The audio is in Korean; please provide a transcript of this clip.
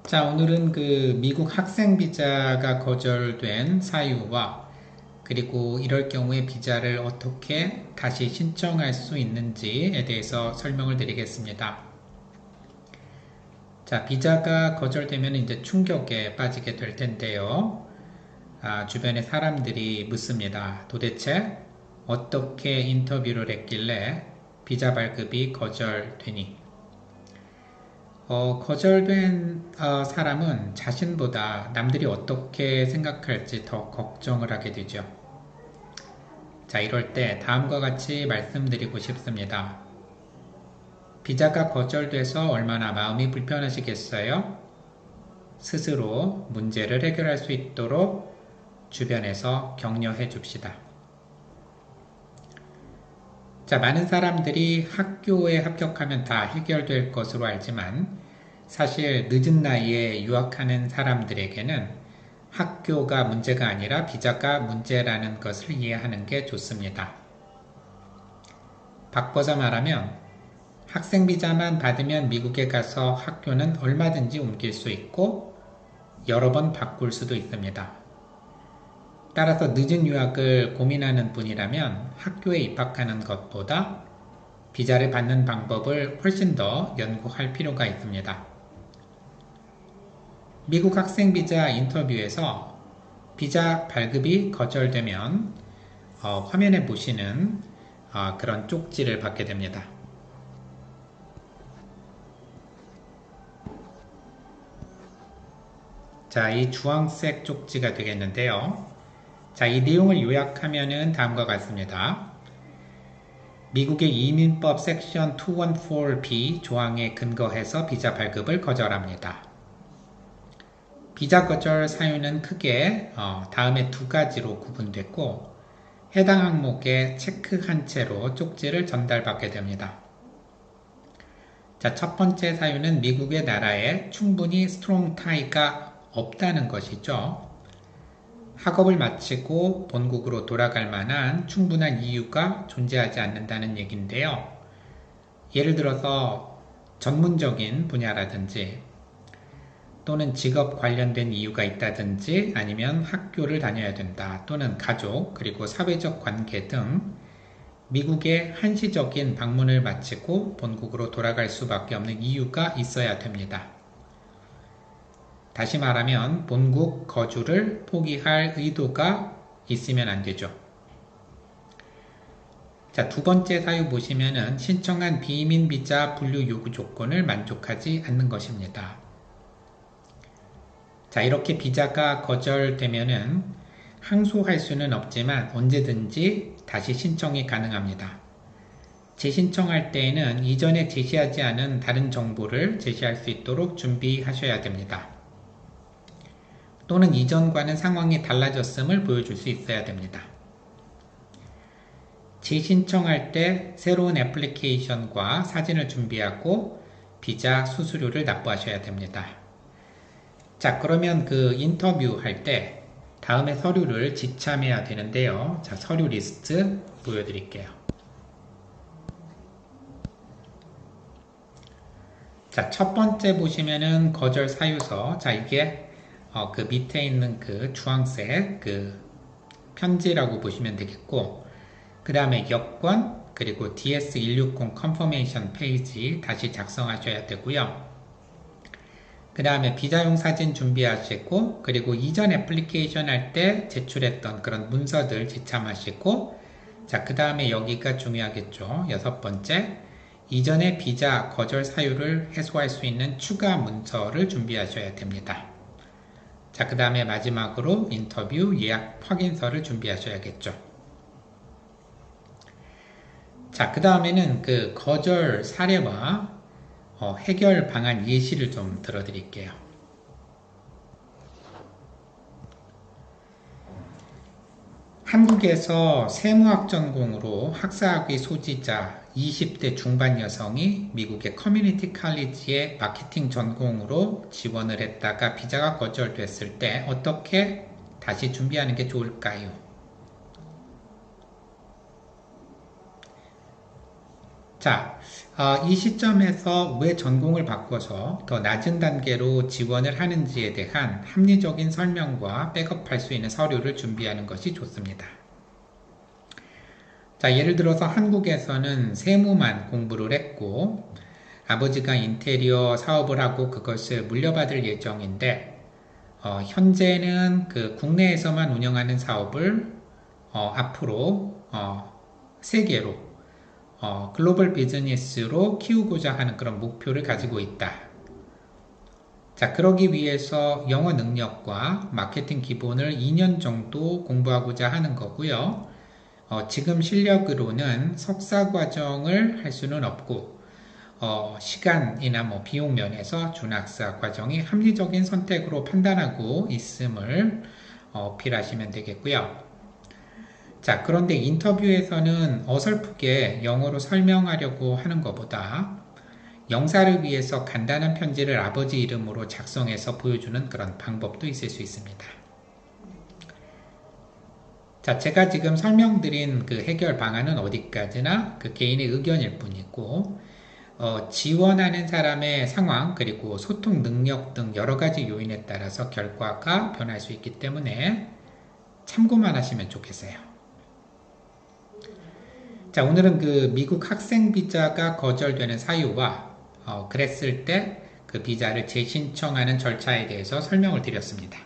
자, 오늘은 그 미국 학생 비자가 거절된 사유와 그리고 이럴 경우에 비자를 어떻게 다시 신청할 수 있는지에 대해서 설명을 드리겠습니다. 자, 비자가 거절되면 이제 충격에 빠지게 될 텐데요. 주변에 사람들이 묻습니다. 도대체 어떻게 인터뷰를 했길래 비자 발급이 거절되니? 거절된 사람은 자신보다 남들이 어떻게 생각할지 더 걱정을 하게 되죠. 자, 이럴 때 다음과 같이 말씀드리고 싶습니다. 비자가 거절돼서 얼마나 마음이 불편하시겠어요? 스스로 문제를 해결할 수 있도록 주변에서 격려해 줍시다. 자, 많은 사람들이 학교에 합격하면 다 해결될 것으로 알지만 사실 늦은 나이에 유학하는 사람들에게는 학교가 문제가 아니라 비자가 문제라는 것을 이해하는 게 좋습니다. 바꿔서 말하면 학생 비자만 받으면 미국에 가서 학교는 얼마든지 옮길 수 있고 여러 번 바꿀 수도 있습니다. 따라서 늦은 유학을 고민하는 분이라면 학교에 입학하는 것보다 비자를 받는 방법을 훨씬 더 연구할 필요가 있습니다. 미국 학생 비자 인터뷰에서 비자 발급이 거절되면 화면에 보시는 그런 쪽지를 받게 됩니다. 자, 이 주황색 쪽지가 되겠는데요. 자, 이 내용을 요약하면은 다음과 같습니다. 미국의 이민법 섹션 214B 조항에 근거해서 비자 발급을 거절합니다. 비자 거절 사유는 크게 다음에 두 가지로 구분됐고 해당 항목에 체크한 채로 쪽지를 전달받게 됩니다. 자, 첫 번째 사유는 미국의 나라에 충분히 스트롱 타이가 없다는 것이죠. 학업을 마치고 본국으로 돌아갈 만한 충분한 이유가 존재하지 않는다는 얘기인데요. 예를 들어서 전문적인 분야라든지 또는 직업 관련된 이유가 있다든지 아니면 학교를 다녀야 된다 또는 가족 그리고 사회적 관계 등 미국의 한시적인 방문을 마치고 본국으로 돌아갈 수밖에 없는 이유가 있어야 됩니다. 다시 말하면 본국 거주를 포기할 의도가 있으면 안 되죠. 자, 두 번째 사유 보시면은 신청한 비이민 비자 분류 요구 조건을 만족하지 않는 것입니다. 자, 이렇게 비자가 거절되면은 항소할 수는 없지만 언제든지 다시 신청이 가능합니다. 재신청할 때에는 이전에 제시하지 않은 다른 정보를 제시할 수 있도록 준비하셔야 됩니다. 또는 이전과는 상황이 달라졌음을 보여줄 수 있어야 됩니다. 재신청할 때 새로운 애플리케이션과 사진을 준비하고 비자 수수료를 납부하셔야 됩니다. 자, 그러면 그 인터뷰 할 때 다음에 서류를 지참해야 되는데요. 자, 서류 리스트 보여드릴게요. 자, 첫 번째 보시면은 거절 사유서. 자, 이게 그 밑에 있는 그 주황색 그 편지라고 보시면 되겠고, 그 다음에 여권, 그리고 DS160 컨퍼메이션 페이지 다시 작성하셔야 되고요. 그 다음에 비자용 사진 준비하시고, 그리고 이전 애플리케이션 할 때 제출했던 그런 문서들 지참하시고, 자, 그 다음에 여기가 중요하겠죠. 여섯 번째, 이전의 비자 거절 사유를 해소할 수 있는 추가 문서를 준비하셔야 됩니다. 자, 그 다음에 마지막으로 인터뷰 예약 확인서를 준비하셔야겠죠. 자, 그 다음에는 그 거절 사례와 해결 방안 예시를 좀 들어드릴게요. 한국에서 세무학 전공으로 학사학위 소지자 20대 중반 여성이 미국의 커뮤니티 칼리지에 마케팅 전공으로 지원을 했다가 비자가 거절됐을 때 어떻게 다시 준비하는 게 좋을까요? 자, 이 시점에서 왜 전공을 바꿔서 더 낮은 단계로 지원을 하는지에 대한 합리적인 설명과 백업할 수 있는 서류를 준비하는 것이 좋습니다. 자, 예를 들어서 한국에서는 세무만 공부를 했고 아버지가 인테리어 사업을 하고 그것을 물려받을 예정인데 현재는 그 국내에서만 운영하는 사업을 앞으로 세계로 글로벌 비즈니스로 키우고자 하는 그런 목표를 가지고 있다. 자, 그러기 위해서 영어 능력과 마케팅 기본을 2년 정도 공부하고자 하는 거고요. 지금 실력으로는 석사 과정을 할 수는 없고 시간이나 비용 면에서 준학사 과정이 합리적인 선택으로 판단하고 있음을 어필하시면 되겠고요. 자, 그런데 인터뷰에서는 어설프게 영어로 설명하려고 하는 것보다 영사를 위해서 간단한 편지를 아버지 이름으로 작성해서 보여주는 그런 방법도 있을 수 있습니다. 자, 제가 지금 설명드린 그 해결 방안은 어디까지나 그 개인의 의견일 뿐이고 지원하는 사람의 상황 그리고 소통 능력 등 여러 가지 요인에 따라서 결과가 변할 수 있기 때문에 참고만 하시면 좋겠어요. 자, 오늘은 그 미국 학생 비자가 거절되는 사유와 그랬을 때 그 비자를 재신청하는 절차에 대해서 설명을 드렸습니다.